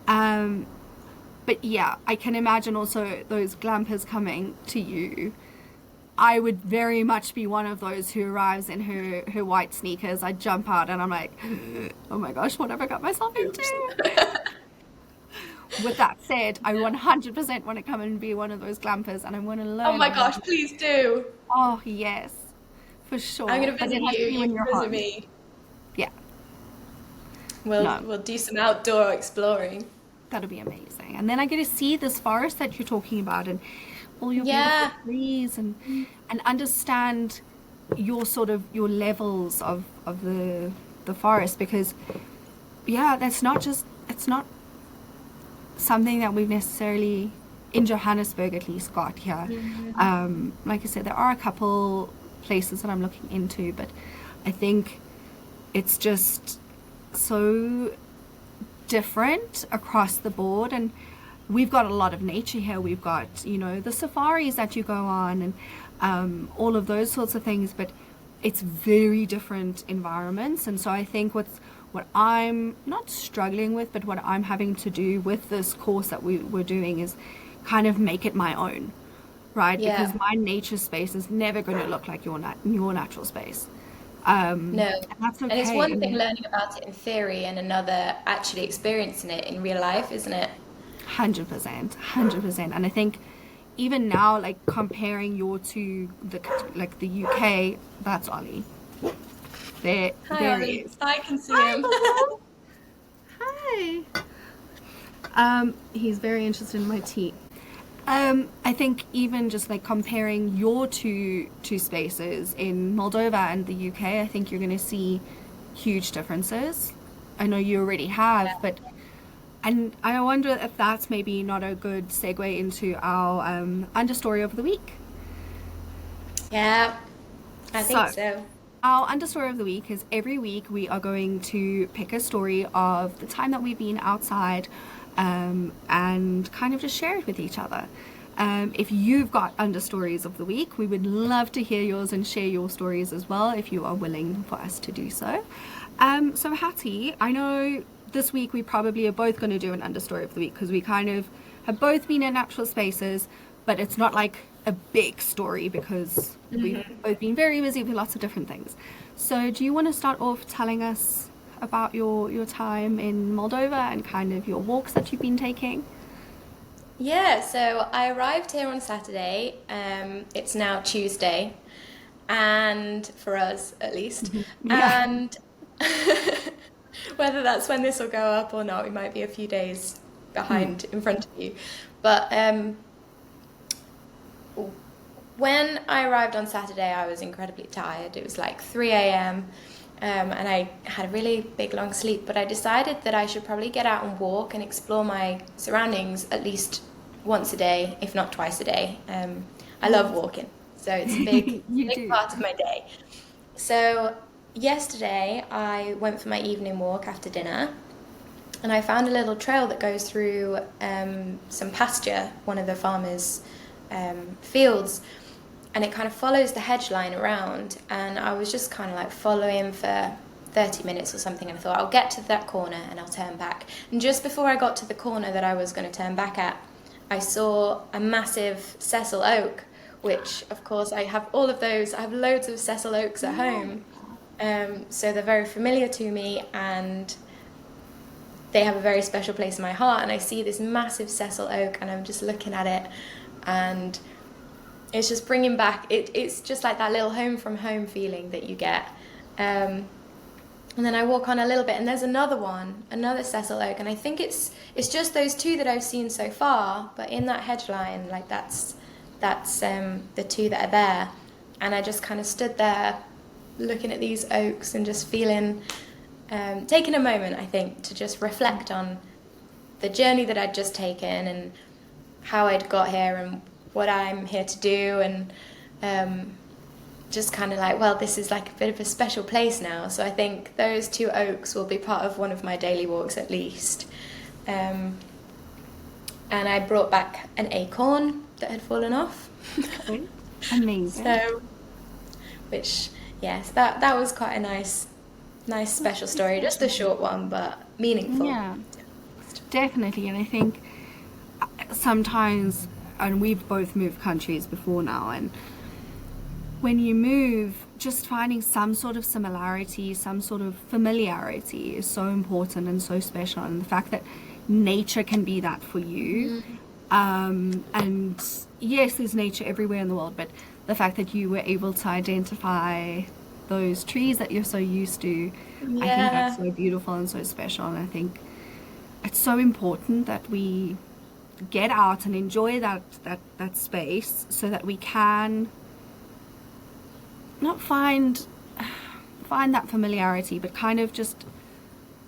Um, but yeah, I can imagine also those glampers coming to you. I would very much be one of those who arrives in her white sneakers. I jump out and I'm like, oh my gosh, what have I got myself into? With that said, I 100% want to come and be one of those glampers and I want to Oh learn. my I want gosh, to, please do. oh, yes, for I'm sure. gonna But visit it has you, to be you when you're can visit home. me. Yeah, We'll no, we'll do some outdoor exploring. that'll be amazing. And then I get to see this forest that you're talking about and all your beautiful Yeah. trees and understand your sort of your levels of the forest because yeah, that's not just it's not something that we've necessarily in Johannesburg at least got here. Mhm. Like I said, there are a couple places that I'm looking into, but I think it's just so different across the board and we've got a lot of nature here. We've got, the safaris that you go on and all of those sorts of things, but it's very different environments. And so I think what I'm not struggling with, but what I'm having to do with this course that we're doing is kind of make it my own, right? Yeah. Because my nature space is never going to look like your natural space. No. And that's And it's okay. one thing learning about it in theory and another actually experiencing it in real life, isn't it? 100%, 100%. And I think even now, like comparing your to the UK, that's Ollie. Hi, There he Ollie. is. I can see Hi, him. Bubble. Hi. He's very interested in my tea. I think even just like comparing your two spaces in Moldova and the UK, I think you're going to see huge differences. I know you already have, but and I wonder if that's maybe not a good segue into our understory of the week. Yeah, I So, think so. our understory of the week is every week we are going to pick a story of the time that we've been outside and kind of just share it with each other. If you've got understories of the week, we would love to hear yours and share your stories as well if you are willing for us to do so. So, Hattie, I know this week we probably are both going to do an understory of the week because we kind of have both been in natural spaces, but it's not like a big story because we've both been very busy with lots of different things. So, do you want to start off telling us about your time in Moldova and kind of your walks that you've been taking? Yeah, so I arrived here on Saturday. It's now Tuesday, and for us at least. Yeah. And whether that's when this will go up or not, we might be a few days Hmm. behind in front of you. But when I arrived on Saturday, I was incredibly tired. It was like 3 a.m. And I had a really big long sleep, but I decided that I should probably get out and walk and explore my surroundings at least once a day, if not twice a day. I love walking, so it's a You big do. part of my day. So yesterday I went for my evening walk after dinner, and I found a little trail that goes through some pasture, one of the farmers' fields, and it kind of follows the hedge line around. And I was just kind of like following for 30 minutes or something, and I thought I'll get to that corner and I'll turn back. And just before I got to the corner that I was going to turn back at, I saw a massive sessile oak, which of course I have all of those. I have loads of sessile oaks at home, so they're very familiar to me, and they have a very special place in my heart. And I see this massive sessile oak, and I'm just looking at it, and it's just bringing back it's just like that little home from home feeling that you get. And then I walk on a little bit, and there's another one, another Cecil oak, and I think it's just those two that I've seen so far. But in that hedge line, like that's the two that are there, and I just kind of stood there, looking at these oaks and just feeling, taking a moment, I think, to just reflect on the journey that I'd just taken and how I'd got here and what I'm here to do, and just kind of like, well, this is like a bit of a special place now. So I think those two oaks will be part of one of my daily walks at least. And I brought back an acorn that had fallen off. Amazing. So, which, yes, that was quite a nice special story. Just a short one, but meaningful. Yeah, definitely. And I think sometimes, and we've both moved countries before now, and when you move, just finding some sort of similarity, some sort of familiarity is so important and so special. And the fact that nature can be that for you. And yes, there's nature everywhere in the world, but the fact that you were able to identify those trees that you're so used to, I think that's so beautiful and so special. And I think it's so important that we get out and enjoy that space so that we can not find that familiarity, but kind of just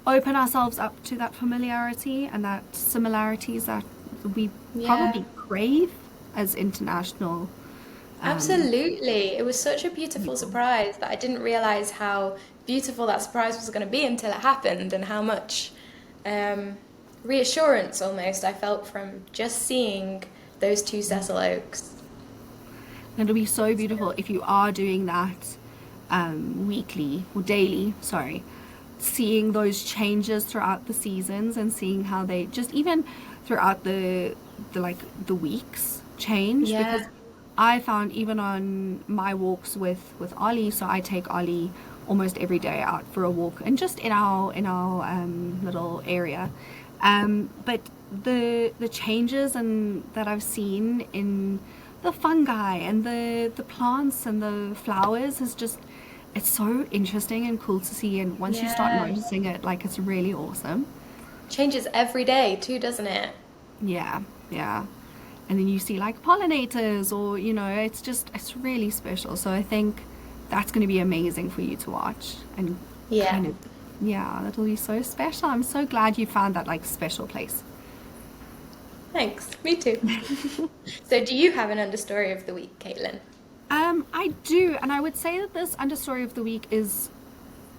open ourselves up to that familiarity and that similarities that we probably crave as international. Absolutely. It was such a beautiful surprise that I didn't realize how beautiful that surprise was going to be until it happened, and how much reassurance almost I felt from just seeing those two Cecil oaks. And it'll be so beautiful if you are doing that weekly or daily, seeing those changes throughout the seasons and seeing how they just even throughout the weeks change. Because I found even on my walks with Ollie, so I take Ollie almost every day out for a walk and just in our little area, but the changes and that I've seen in the fungi and the plants and the flowers is just, it's so interesting and cool to see. And once you start noticing it, like, it's really awesome. Changes every day too, doesn't it? Yeah. And then you see like pollinators, or it's really special. So I think that's going to be amazing for you to watch, and kind of, that'll be so special. I'm so glad you found that like special place. Thanks, me too. So do you have an understory of the week, Caitlin? I do, and I would say that this understory of the week is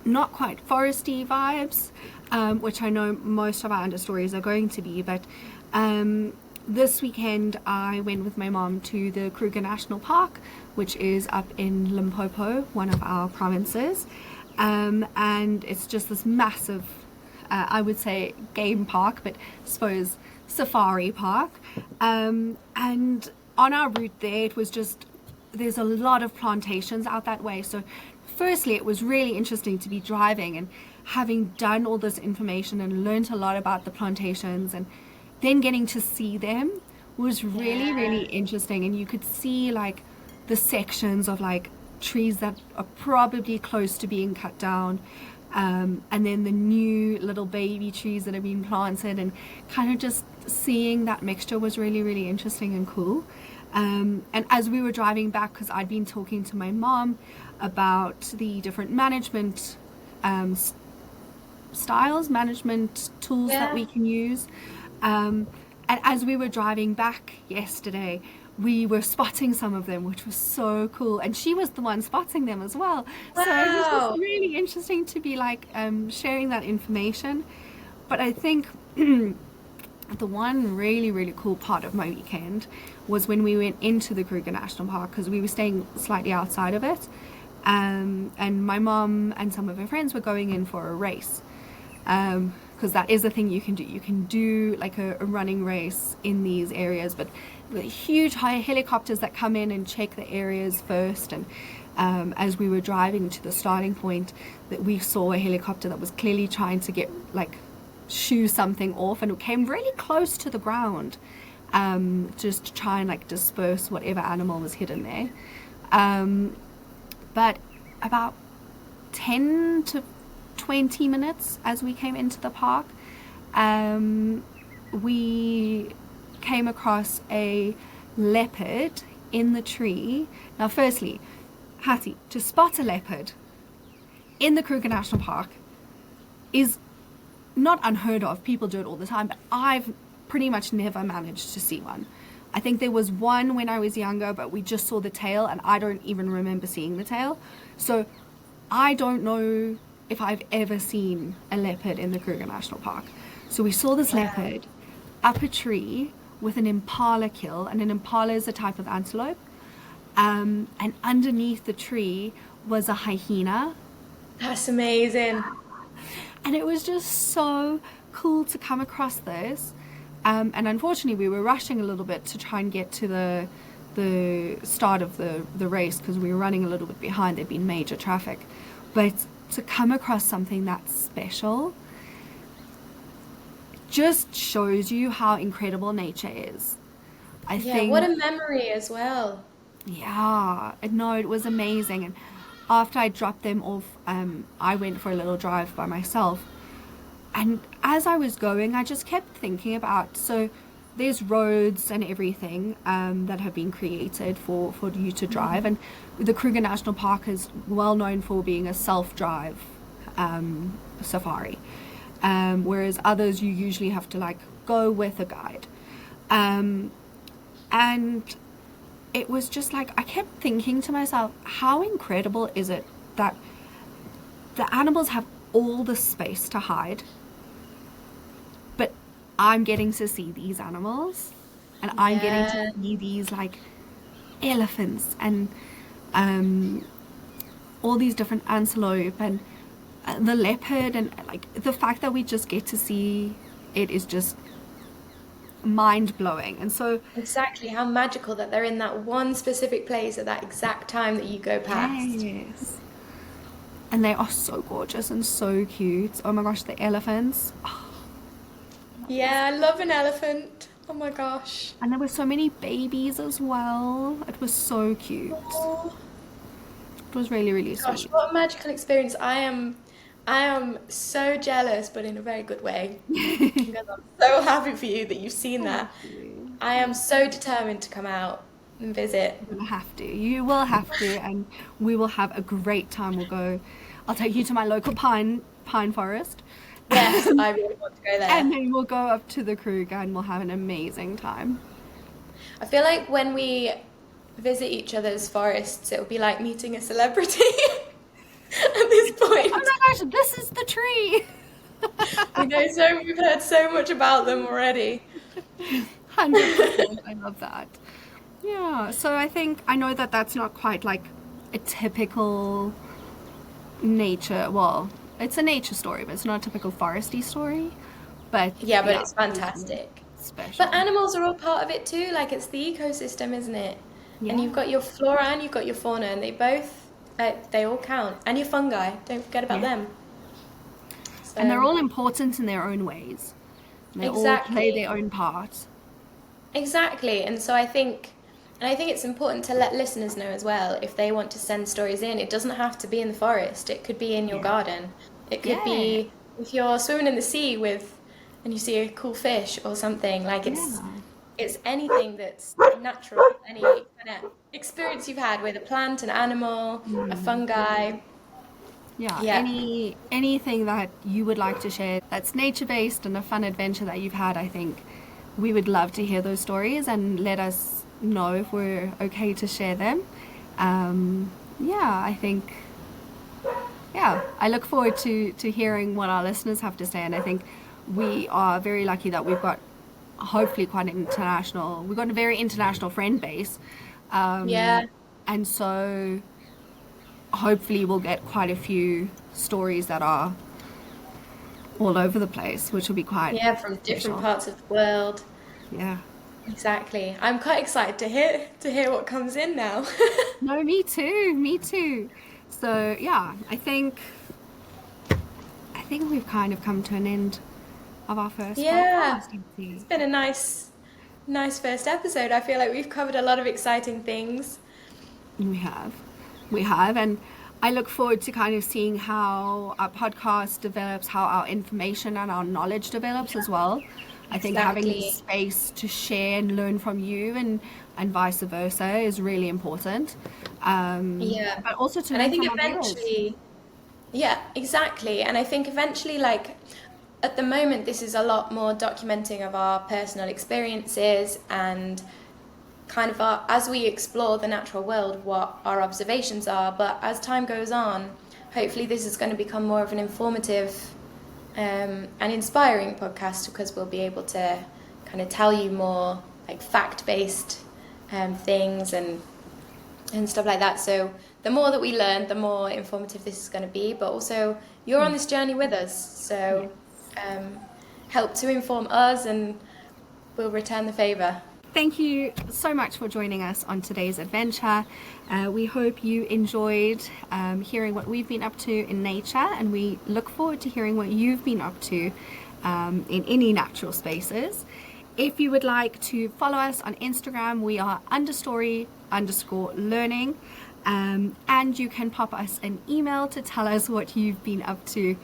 not quite foresty vibes, which I know most of our understories are going to be, but this weekend I went with my mom to the Kruger National Park, which is up in Limpopo, one of our provinces, and it's just this massive, I would say game park, but I suppose safari park, and on our route there, it was just, there's a lot of plantations out that way. So firstly, it was really interesting to be driving and having done all this information and learned a lot about the plantations, and then getting to see them was really, really interesting. And you could see like the sections of like trees that are probably close to being cut down, and then the new little baby trees that have been planted, and kind of just seeing that mixture was really, really interesting and cool. And as we were driving back, because I'd been talking to my mom about the different management styles, management tools that we can use, and as we were driving back yesterday, we were spotting some of them, which was so cool, and she was the one spotting them as well. Wow. So it was just really interesting to be like sharing that information. But I think the one really, really cool part of my weekend was when we went into the Kruger National Park, because we were staying slightly outside of it, and my mom and some of her friends were going in for a race, because that is a thing you can do. You can do like a running race in these areas, but the huge high helicopters that come in and check the areas first. And as we were driving to the starting point, that we saw a helicopter that was clearly trying to get like shoo something off, and it came really close to the ground, just to try and like disperse whatever animal was hidden there. But about 10 to 20 minutes as we came into the park, we came across a leopard in the tree. Now, firstly, Hattie, to spot a leopard in the Kruger National Park is not unheard of. People do it all the time, but I've pretty much never managed to see one. I think there was one when I was younger, but we just saw the tail, and I don't even remember seeing the tail. So I don't know if I've ever seen a leopard in the Kruger National Park. So we saw this leopard up a tree with an impala kill, and an impala is a type of antelope. And underneath the tree was a hyena. That's amazing. And it was just so cool to come across this. And unfortunately, we were rushing a little bit to try and get to the start of the race because we were running a little bit behind. There'd been major traffic. But to come across something that's special just shows you how incredible nature is. I think. What a memory as well. Yeah, no, it was amazing. And after I dropped them off, I went for a little drive by myself. And as I was going, I just kept thinking about, so there's roads and everything that have been created for you to drive. And the Kruger National Park is well known for being a self-drive safari. Whereas others, you usually have to like go with a guide. And it was just like, I kept thinking to myself, how incredible is it that the animals have all the space to hide, but I'm getting to see these animals, and I'm getting to see these like elephants and all these different antelope and the leopard, and like the fact that we just get to see it is just mind-blowing. And so Exactly, how magical that they're in that one specific place at that exact time that you go past. yes, and they are so gorgeous and so cute. Oh my gosh, the elephants. Oh. Yeah, I love an elephant. Oh my gosh. And there were so many babies as well. It was so cute. Oh, It was really, really gosh, sweet. what a magical experience. I am so jealous, but in a very good way. Because I'm so happy for you that you've seen that. I am so determined to come out and visit. You will have to. You will have to, and we will have a great time. We'll go. I'll take you to my local pine forest. Yes, I really want to go there. And then we'll go up to the Kruger and we'll have an amazing time. I feel like when we visit each other's forests, it'll be like meeting a celebrity at this point. Oh my gosh, this is the tree. We've heard so much about them already. 100%. I love that. Yeah, so I know that that's not quite like a typical nature, well, it's a nature story, but it's not a typical foresty story. But yeah, it's fantastic. Special. But animals are all part of it too. Like, it's the ecosystem, isn't it? Yeah. And you've got your flora and you've got your fauna, and they all count. And your fungi, don't forget about them. So, and they're all important in their own ways. They all play their own part. Exactly. And so I think it's important to let listeners know as well, if they want to send stories in, it doesn't have to be in the forest. It could be in your garden. It could be if you're swimming in the sea and you see a cool fish or something. Like, it's anything that's natural, any kind of experience you've had with a plant, an animal, a fungi. Yeah. Anything that you would like to share that's nature-based and a fun adventure that you've had, I think we would love to hear those stories and let us know if we're okay to share them. I think I look forward to hearing what our listeners have to say, and I think we are very lucky that we've got hopefully we've got a very international friend base. And so hopefully we'll get quite a few stories that are all over the place, which will be quite from different parts of the world. Yeah. Exactly. I'm quite excited to hear what comes in now. No, me too. So I think we've kind of come to an end of our first podcast. It's been a nice first episode. I feel like we've covered a lot of exciting things. We have, and I look forward to kind of seeing how our podcast develops, how our information and our knowledge develops as well. I think having the Exactly. space to share and learn from you and vice versa is really important. Yeah. But also to And I learn think from our viewers. eventually, yeah, exactly. And I think eventually, like, at the moment, this is a lot more documenting of our personal experiences and kind of as we explore the natural world, what our observations are. But as time goes on, hopefully, this is going to become more of an informative and inspiring podcast because we'll be able to kind of tell you more like fact-based things and stuff like that. So the more that we learn, the more informative this is going to be. But also, you're on Yes. this journey with us, so Yes. um, help to inform us, and we'll return the favour. Thank you so much for joining us on today's adventure. We hope you enjoyed hearing what we've been up to in nature, and we look forward to hearing what you've been up to in any natural spaces. If you would like to follow us on Instagram, we are understory_learning. And you can pop us an email to tell us what you've been up to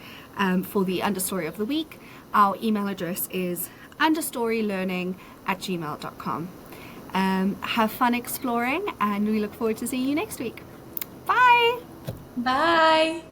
for the Understory of the week. Our email address is understorylearning@gmail.com. Have fun exploring, and we look forward to seeing you next week. Bye! Bye!